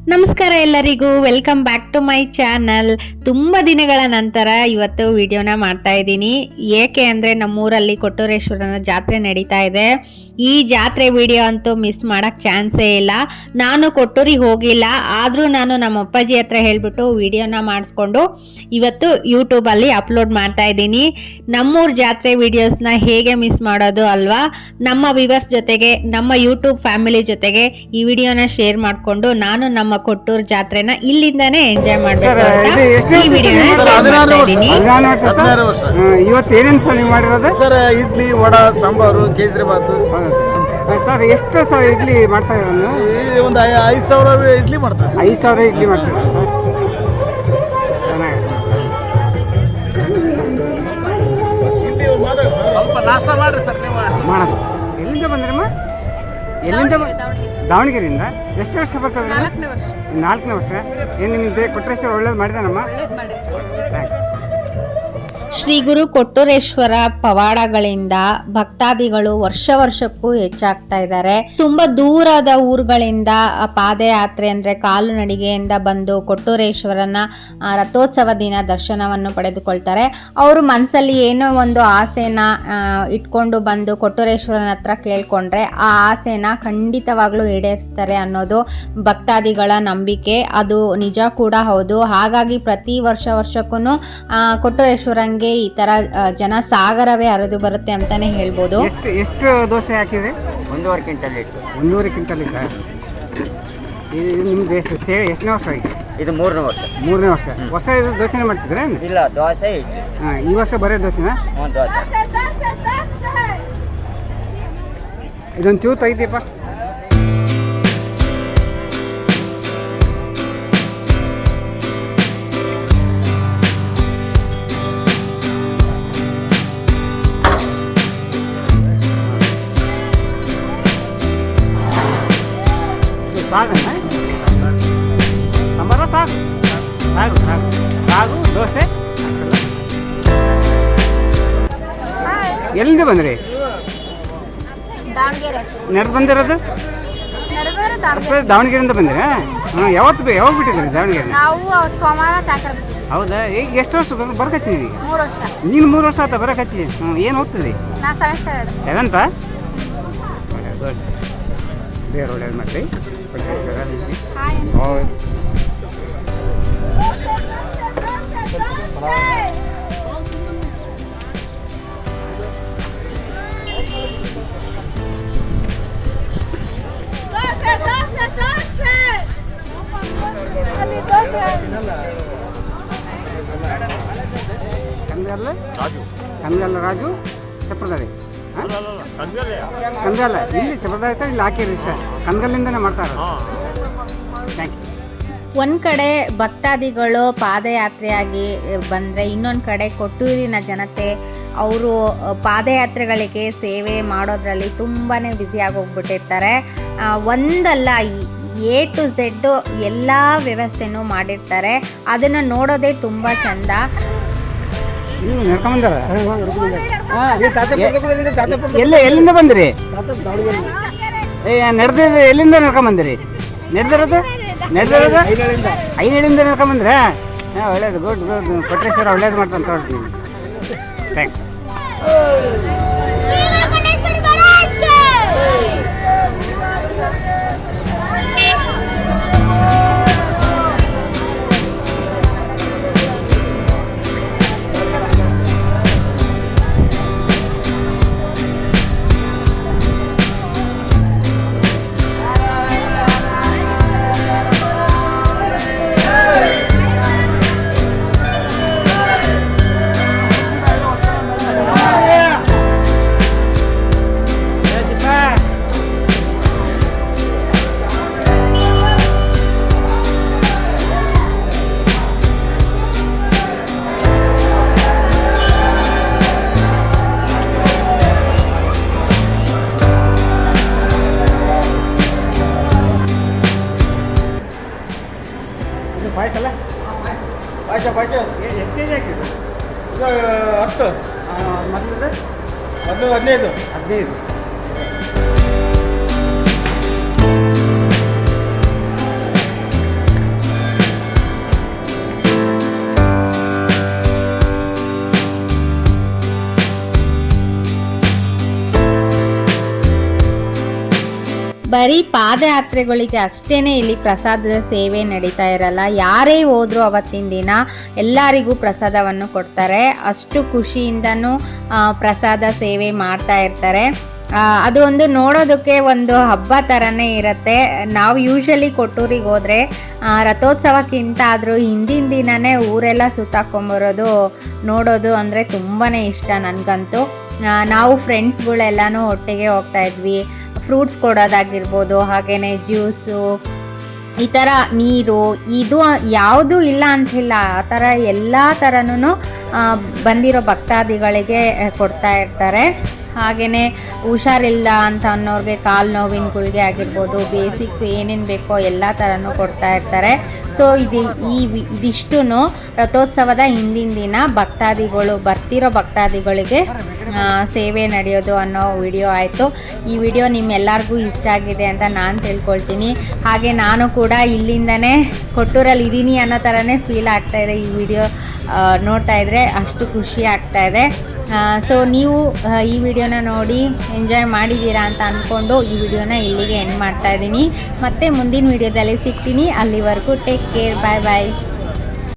ನಮಸ್ಕಾರ ಎಲ್ಲರಿಗೂ, welcome back to my channel. ತುಂಬ ದಿನಗಳ ನಂತರ ಇವತ್ತು ವಿಡಿಯೋನ ಮಾಡ್ತಾ ಇದ್ದೀನಿ. ಏಕೆ ಅಂದರೆ ನಮ್ಮೂರಲ್ಲಿ ಕೊಟ್ಟೂರೇಶ್ವರನ ಜಾತ್ರೆ ನಡೀತಾ ಇದೆ. ಈ ಜಾತ್ರೆ ವಿಡಿಯೋ ಅಂತೂ ಮಿಸ್ ಮಾಡೋಕ್ಕೆ ಚಾನ್ಸೇ ಇಲ್ಲ. ನಾನು ಕೊಟ್ಟೂರಿಗೆ ಹೋಗಿಲ್ಲ, ಆದರೂ ನಾನು ನಮ್ಮ ಅಪ್ಪಾಜಿ ಹತ್ರ ಹೇಳಿಬಿಟ್ಟು ವಿಡಿಯೋನ ಮಾಡಿಸ್ಕೊಂಡು ಇವತ್ತು ಯೂಟ್ಯೂಬಲ್ಲಿ ಅಪ್ಲೋಡ್ ಮಾಡ್ತಾ ಇದ್ದೀನಿ. ನಮ್ಮೂರ ಜಾತ್ರೆ ವಿಡಿಯೋಸ್ನ ಹೇಗೆ ಮಿಸ್ ಮಾಡೋದು ಅಲ್ವಾ? ನಮ್ಮ ವ್ಯೂವರ್ಸ್ ಜೊತೆಗೆ, ನಮ್ಮ ಯೂಟ್ಯೂಬ್ ಫ್ಯಾಮಿಲಿ ಜೊತೆಗೆ ಈ ವಿಡಿಯೋನ ಶೇರ್ ಮಾಡಿಕೊಂಡು ನಾನು ನಮ್ಮ ಕೊಟ್ಟೂರು ಜಾತ್ರೆನ ಇಲ್ಲಿಂದಾನೇ ಎಂಜಾಯ್ ಮಾಡಬೇಕು ಅಂತ ಈ ವಿಡಿಯೋನ ಮಾಡ್ತಾ ಇದ್ದೀನಿ. ಇವತ್ತು ಏನೇನು ಸರ್ ನೀವು ಮಾಡಿರೋದು? ಸರ್ ಇಡ್ಲಿ, ವಡಾ, ಸಾಂಬಾರು, ಕೇಸರಿ ಬಾತು. ಸರ್ ಎಷ್ಟು ಸರ್ ಇಡ್ಲಿ ಮಾಡ್ತಾ ಇರೋದು? ಒಂದು 5,000 ಇಡ್ಲಿ ಮಾಡ್ತಾರೆ. 5,000 ಇಡ್ಲಿ ಮಾಡ್ತೀರಾ ಸರ್? ನಾಷ್ಟ ಮಾಡ್ರಿ ಸರ್ ನೀವು. ಮಾಡೋದು. ಎಲ್ಲಿಂದ ಬಂದ್ರಮ್ಮ? ಎಲ್ಲಿಂದ? ದಾವಣಗೆರೆಯಿಂದ. ಎಷ್ಟು ವರ್ಷ ಬರ್ತದೆ? 4ನೇ ವರ್ಷ. ಏನು ನಿಮಗೆ ಕೊಟ್ಟರೇಶ್ವರ ಒಳ್ಳೇದು ಮಾಡಿದಾನಮ್ಮ? ಥ್ಯಾಂಕ್ಸ್. ಶ್ರೀ ಗುರು ಕೊಟ್ಟೂರೇಶ್ವರ ಪವಾಡಗಳಿಂದ ಭಕ್ತಾದಿಗಳು ವರ್ಷಕ್ಕೂ ಹೆಚ್ಚಾಗ್ತಾ ಇದ್ದಾರೆ. ತುಂಬಾ ದೂರದ ಊರುಗಳಿಂದ ಪಾದಯಾತ್ರೆ ಅಂದ್ರೆ ಕಾಲು ನಡಿಗೆಯಿಂದ ಬಂದು ಕೊಟ್ಟೂರೇಶ್ವರನ ರಥೋತ್ಸವ ದಿನ ದರ್ಶನವನ್ನು ಪಡೆದುಕೊಳ್ತಾರೆ. ಅವರು ಮನಸ್ಸಲ್ಲಿ ಏನೋ ಒಂದು ಆಸೆನ ಇಟ್ಕೊಂಡು ಬಂದು ಕೊಟ್ಟೂರೇಶ್ವರನ ಹತ್ರ ಕೇಳ್ಕೊಂಡ್ರೆ ಆ ಆಸೆನ ಖಂಡಿತವಾಗ್ಲೂ ಈಡೇರಿಸ್ತಾರೆ ಅನ್ನೋದು ಭಕ್ತಾದಿಗಳ ನಂಬಿಕೆ. ಅದು ನಿಜ ಕೂಡ ಹೌದು. ಹಾಗಾಗಿ ಪ್ರತಿ ವರ್ಷಕ್ಕೂ ಕೊಟ್ಟೂರೇಶ್ವರಂಗೆ ಈ ತರ ಜನ ಸಾಗರವೇ ಹರಿದು ಬರುತ್ತೆ ಅಂತಾನೆ ಹೇಳ್ಬೋದು. ಎಷ್ಟು ದೋಸೆ ಹಾಕಿದ್ರೆ? 1.5 ಕ್ವಿಂಟಲ್ ಇತ್ತು. 1.5 ಕ್ವಿಂಟಲ್ ಇತ್ತ. ನಿಮ್ದು ಎಷ್ಟನೇ ವರ್ಷ ಆಗಿದೆ? ಇದು 3ನೇ ವರ್ಷ. 3ನೇ ವರ್ಷ. ಹೊಸ ದೋಸೆನೇ ಮಾಡ್ತಿದ್ರೆ? ಇಲ್ಲ, ದೋಸೆ ಇತ್ತು. ಈ ವರ್ಷ ಬರೀ ದೋಸೆನಾ? ದೋಸೆ. ಇದೊಂದು ಚೂರು ತೆಗಿತೀಯಪ್ಪ. ಸಾಗು ಸಾಂಬಾರ, ಸಾಗು ದೋಸೆ. ಎಲ್ಲಿಂದ ಬಂದ್ರಿ? ನಡೆದು ಬಂದಿರೋದು? ದಾವಣಗೆರೆಯಿಂದ ಬಂದಿರಾ? ಯಾವಾಗ ಬಿಟ್ಟಿದ್ರಿ ದಾವಣಗೆರೆ? ಹೌದಾ? ಈಗ ಎಷ್ಟು ವರ್ಷ ಬರಕತ್ತೀವಿ? ಈಗ 3 ವರ್ಷ. ನೀನು 3 ವರ್ಷ ಆತ ಬರಕತ್ತಿ. ಏನು ಓದ್ತಿದ್ರಿ? 7th? ದೇವ್ರು ಒಳ್ಳೇದು ಮಾಡ್ರಿ. ಕನ್ಗಲ್ಲ ರಾಜು ಚಪ್ರದಾರಿ. ಕನ್ಗಲ್ಲ ಇಲ್ಲಿ ಚಪ್ರದಾರಿ ಇಲ್ಲಿ ಹಾಕಿರಿ ಇಷ್ಟ. ಕನ್ಗಲ್ಲಿಂದನೇ ಮಾಡ್ತಾರೆ. Thank you. ಒಂದ್ ಕಡೆ ಭಕ್ತಾದಿಗಳು ಪಾದಯಾತ್ರೆಯಾಗಿ ಬಂದ್ರೆ, ಇನ್ನೊಂದು ಕಡೆ ಕೊಟ್ಟೂರಿನ ಜನತೆ ಅವರು ಪಾದಯಾತ್ರೆಗಳಿಗೆ ಸೇವೆ ಮಾಡೋದ್ರಲ್ಲಿ ತುಂಬಾನೇ ಬ್ಯುಸಿಯಾಗಿ ಹೋಗ್ಬಿಟ್ಟಿರ್ತಾರೆ. ಒಂದಲ್ಲ A to Z ಎಲ್ಲ ವ್ಯವಸ್ಥೆನೂ ಮಾಡಿರ್ತಾರೆ. ಅದನ್ನು ನೋಡೋದೇ ತುಂಬ ಚಂದ. ಎಲ್ಲಿಂದ ಬಂದಿರಿ? ನಡೆದಿದ್ರೆ ಎಲ್ಲಿಂದ ನಡ್ಕೊಂಬಂದಿರಿ? ನಡೆದಿರೋದು 5 ನಡ್ಕೊಂಬಂದ್ರೆ ಒಳ್ಳೇದು. ಗುಡ್ ಕೊಟ್ಟರೇಶ್ವರ ಒಳ್ಳೇದು ಮಾಡ್ತಾನೆ ತಗೊಳ್ತೀನಿ. ಥ್ಯಾಂಕ್ಸ್. ಪಾಯಸ ಎಷ್ಟು ಕೆ ಜಿ ಹಾಕಿದ್ರು? 10. ಮೊದಲು 15. ಬರೀ ಪಾದಯಾತ್ರೆಗಳಿಗೆ ಅಷ್ಟೇ ಇಲ್ಲಿ ಪ್ರಸಾದದ ಸೇವೆ ನಡೀತಾ ಇರಲ್ಲ. ಯಾರೇ ಹೋದರೂ ಅವತ್ತಿನ ದಿನ ಎಲ್ಲರಿಗೂ ಪ್ರಸಾದವನ್ನು ಕೊಡ್ತಾರೆ. ಅಷ್ಟು ಖುಷಿಯಿಂದನೂ ಪ್ರಸಾದ ಸೇವೆ ಮಾಡ್ತಾ ಇರ್ತಾರೆ. ಅದು ಒಂದು ನೋಡೋದಕ್ಕೆ ಒಂದು ಹಬ್ಬ ಥರನೇ ಇರುತ್ತೆ. ನಾವು ಯೂಶ್ವಲಿ ಕೊಟ್ಟೂರಿಗೆ ಹೋದರೆ ರಥೋತ್ಸವಕ್ಕಿಂತ ಆದರೂ ಹಿಂದಿನ ದಿನವೇ ಊರೆಲ್ಲ ಸುತ್ತಾಕೊಂಬರೋದು ನೋಡೋದು ಅಂದರೆ ತುಂಬಾ ಇಷ್ಟ ನನಗಂತೂ. ನಾವು ಫ್ರೆಂಡ್ಸ್ಗಳೆಲ್ಲನೂ ಒಟ್ಟಿಗೆ ಹೋಗ್ತಾ ಇದ್ವಿ. ಫ್ರೂಟ್ಸ್ ಕೊಡೋದಾಗಿರ್ಬೋದು, ಹಾಗೆಯೇ ಜ್ಯೂಸು, ಈ ಥರ ನೀರು, ಇದು ಯಾವುದೂ ಇಲ್ಲ ಅಂತಿಲ್ಲ. ಆ ಥರ ಎಲ್ಲ ಥರನೂ ಬಂದಿರೋ ಭಕ್ತಾದಿಗಳಿಗೆ ಕೊಡ್ತಾ ಇರ್ತಾರೆ. ಹಾಗೆಯೇ ಹುಷಾರಿಲ್ಲ ಅಂತ ಅನ್ನೋರಿಗೆ ಕಾಲು ನೋವಿನಗಳಿಗೆ ಆಗಿರ್ಬೋದು, ಬೇಸಿಕ್ ಏನೇನು ಬೇಕೋ ಎಲ್ಲ ಥರನೂ ಕೊಡ್ತಾ ಇರ್ತಾರೆ. ಸೊ ಇದಿಷ್ಟು ರಥೋತ್ಸವದ ಹಿಂದಿನ ದಿನ ಬರ್ತಿರೋ ಭಕ್ತಾದಿಗಳಿಗೆ ಸೇವೆ ನಡೆಯೋದು ಅನ್ನೋ ವಿಡಿಯೋ ಆಯಿತು. ಈ ವಿಡಿಯೋ ನಿಮ್ಮೆಲ್ಲರಿಗೂ ಇಷ್ಟ ಆಗಿದೆ ಅಂತ ನಾನು ತಿಳ್ಕೊಳ್ತೀನಿ. ಹಾಗೆ ನಾನು ಕೂಡ ಇಲ್ಲಿಂದನೇ ಕೊಟ್ಟೂರಲ್ಲಿ ಇದ್ದೀನಿ ಅನ್ನೋ ಥರನೇ ಫೀಲ್ ಆಗ್ತಾಯಿದೆ. ಈ ವಿಡಿಯೋ ನೋಡ್ತಾ ಇದ್ದರೆ ಅಷ್ಟು ಖುಷಿ ಆಗ್ತಾಯಿದೆ. ಸೊ ನೀವು ಈ ವಿಡಿಯೋನ ನೋಡಿ ಎಂಜಾಯ್ ಮಾಡಿದ್ದೀರಾ ಅಂತ ಅಂದ್ಕೊಂಡು ಈ ವಿಡಿಯೋನ ಇಲ್ಲಿಗೆ ಎಂಡ್ ಮಾಡ್ತಾ ಇದ್ದೀನಿ. ಮತ್ತೆ ಮುಂದಿನ ವಿಡಿಯೋದಲ್ಲಿ ಸಿಗ್ತೀನಿ. ಅಲ್ಲಿವರೆಗೂ ಟೇಕ್ ಕೇರ್, ಬಾಯ್ ಬಾಯ್.